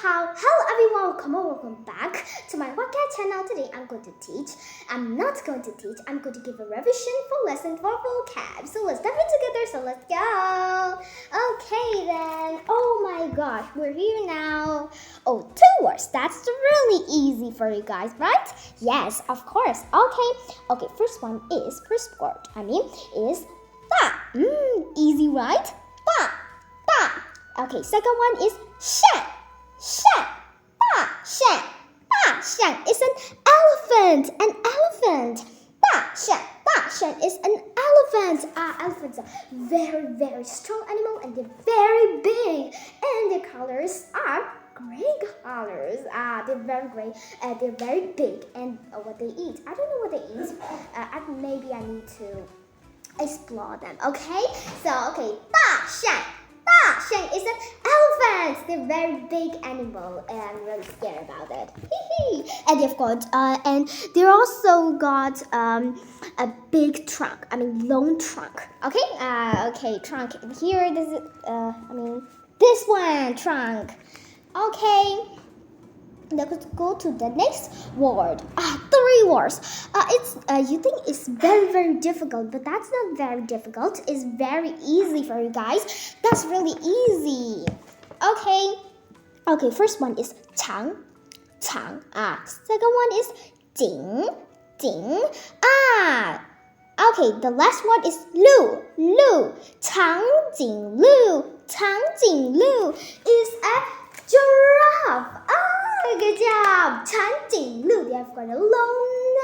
Hello everyone, welcome back to my podcast channel. Today I'm not going to teach, I'm going to give a revision for lesson 4 vocab. So let's dive in together, so let's go. Okay then, oh my gosh, we're here now. Oh, 2 words, that's really easy for you guys, right? Yes, of course. Okay, first word, is ba. Easy, right? Ba. Okay, second one is shan. Ba shan is an elephant. Ba shan is an elephant. Elephants are very strong animal, and they're very big, and their colors are gray colors. They're very gray. They're very big, and what they eat, I don't know what they eat. Maybe I need to explore them. Okay, ba shan is an elephant. They're very big animal, and I'm really scared about it. And they've also got a big trunk. Long trunk. Okay, trunk. Here, this one, trunk. Okay. Let's go to the next word. 3 words. You think it's very difficult, but that's not very difficult. It's very easy for you guys. That's really easy. Okay. First one is 长. Second one is 景. Okay, the last one is 鹿. 长颈鹿is a giraffe. Good job. 长颈鹿. They have got a long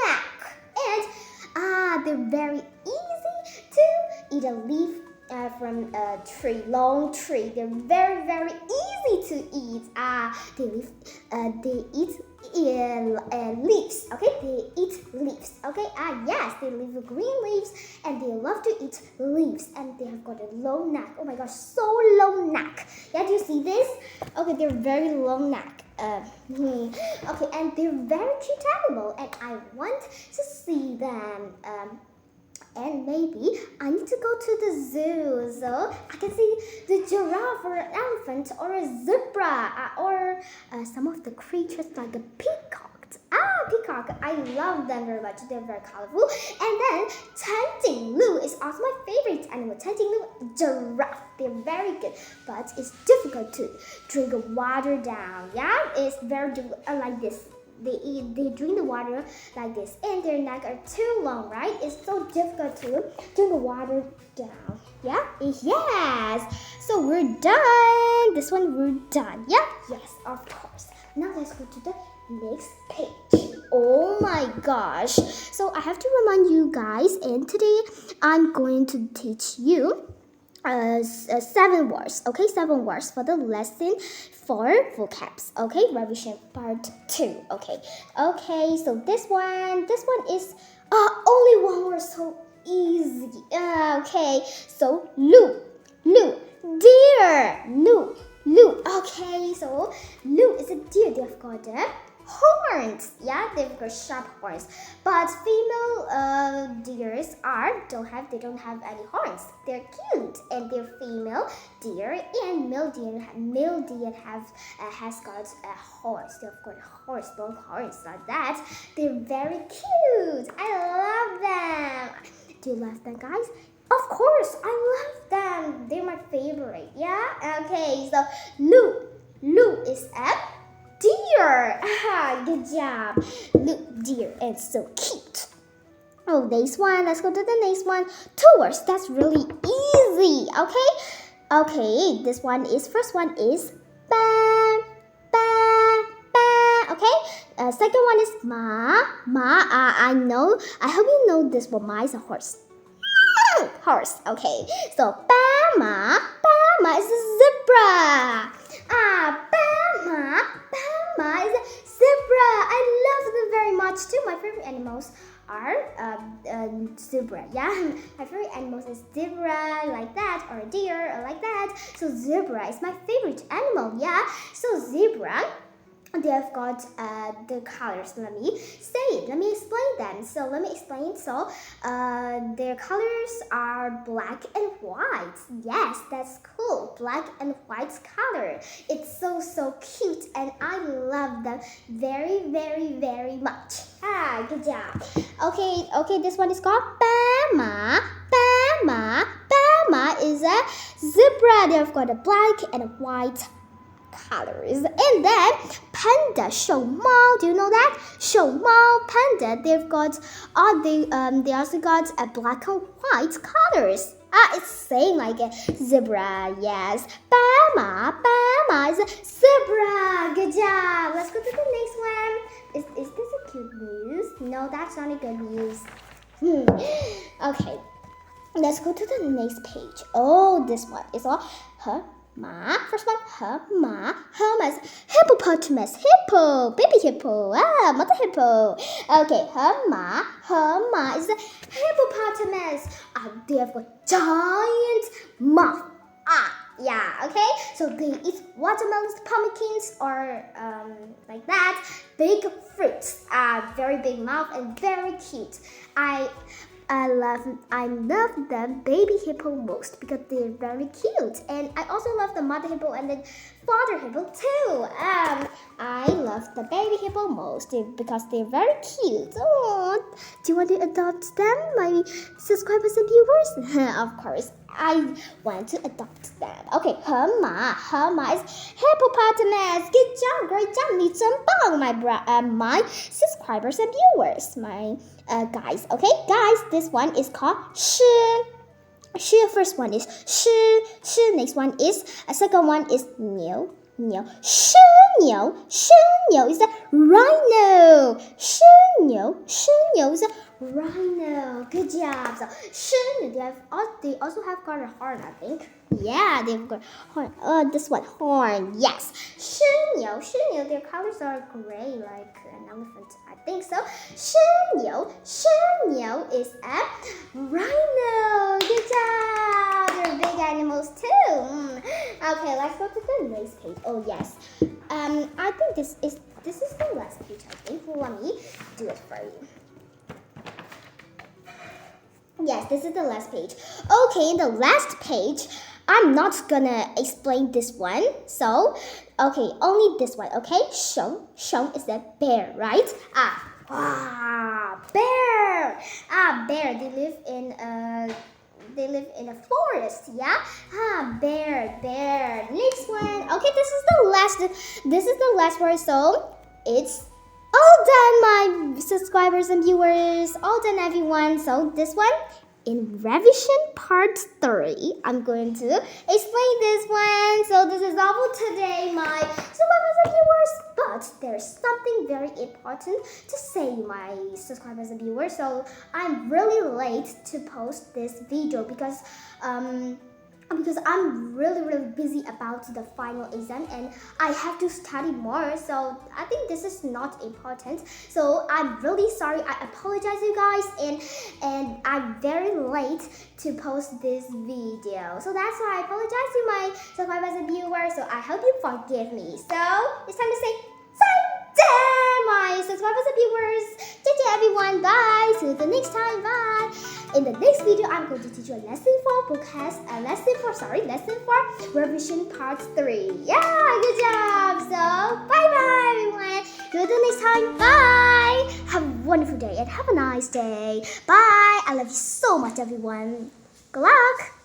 neck, and they're very easy to eat a leaf from a tree, long tree. They're very easy to eat. They eat leaves. Okay, they eat leaves. Okay, yes, they live green leaves, and they love to eat leaves. And they have got a long neck. Oh my gosh, so long neck. Yeah, do you see this? Okay, they're very long neck. Okay, and they're very cute animal, and I want to see them. And maybe I need to go to the zoo, so I can see the giraffe or an elephant or a zebra or some of the creatures like a peacock. Peacock, I love them very much. They're very colorful. And then 长颈鹿 is also my favorite animal. 长颈鹿, giraffe. They're very good, but it's difficult to drink water down. Yeah, it's very difficult, like this. They drink the water like this, and their neck are too long, right? It's so difficult to drink the water down. Yeah? Yes. So we're done. This one we're done. Yeah? Yes, of course. Now let's go to the next page. Oh my gosh. So I have to remind you guys, and today I'm going to teach you 7 words. Okay, 7 words for the lesson 4 vocabs. Okay, revision part 2. Okay, so this one is only 1 word, so easy. Okay, so 鹿 deer. Okay, so 鹿 is a deer. They've got horns. Yeah, they've got sharp horns. But female deers don't have any horns. They're cute, and they're female deer, and male deer has got a horse. They've got long horns like that. They're very cute. I love them. Do you love them, guys? Of course, I love them. They're my favorite. Yeah. Okay, so 鹿 is a deer. Good job. Look, deer, and so cute. Oh, next one. Let's go to the next one. 2 words. That's really easy. Okay. First one is ba. Okay. Second one is ma. I hope you know this one. Ma is a horse. Horse. Okay. So ma is a zebra. Ma is a zebra. I love them very much too. My favorite animals are zebra. Yeah, my favorite animals is zebra like that, or a deer or like that. So zebra is my favorite animal. Yeah. So zebra, they have got the colors. Let me explain them. So their colors are black and white. Yes, that's cool. Black and white color. It's so cute, and very, very, very much. Good job. Okay, this one is called Bama. Bama. Bama is a zebra. They've got a black and a white colors. And then panda, 熊猫. Do you know that? 熊猫 panda. They also got a black and white colors. It's saying like a zebra. Yes. Bama is a zebra. Good job. Let's go to the next one. Is this a good news? No, that's not a good news. Okay. Let's go to the next page. Oh, this one is all Ma. First one, ma. Ma is hippopotamus. Hippo. Baby hippo. Mother hippo. Okay, ma is a hippopotamus. They have got giant mouth. Yeah, okay. So they eat watermelons, pumpkins, or like that. Big fruits. Very big mouth and very cute. I love the baby hippo most because they're very cute, and I also love the mother hippo and the father hippo too. I love the baby hippo most because they're very cute. Oh, do you want to adopt them, my subscribers and viewers? Of course, I want to adopt them. Okay, 河马 is hippopotamus. Good job, great job. 你真棒, my subscribers and viewers, my guys. Okay, guys, this one is called 狮. First one is 狮. Next one is second one is 牛. 狮牛 is a rhino. 狮牛 is a rhino. Good job. So 狮牛 they also have got a horn, I think. Yeah, they've got horn. This one, horn. Yes. 狮牛 their colors are gray like an elephant, I think so. 狮牛 is a rhino. Good job. They're big animals too. Okay, let's go to the next page. Oh yes. I think this is the last page, I think. Let me do it for you. Yes, this is the last page. Okay, in the last page, I'm not gonna explain this one. So, okay, only this one, okay? 熊 is a bear, right? Bear. Bear. They live in a forest, yeah? Bear. Next one. Okay, this is the last word, so it's all done, my subscribers and viewers. All done, everyone. So this one, in revision part 3, I'm going to explain this one. So this is all for today, my subscribers and viewers. But there's something very important to say, my subscribers and viewers. So I'm really late to post this video because I'm really busy about the final exam and I have to study more, so I think this is not important. So I'm really sorry. I apologize, you guys, and I'm very late to post this video. So that's why I apologize to my subscribers and viewers. So I hope you forgive me. So it's time to say 再见, my subscribers and viewers. 再见, everyone. Bye. See you the next time. Bye. In the next video, I'm going to teach you a lesson 4 revision part 3. Yeah, good job. So bye everyone. See you the next time. Bye. Have a wonderful day and have a nice day. Bye. I love you so much, everyone. Good luck.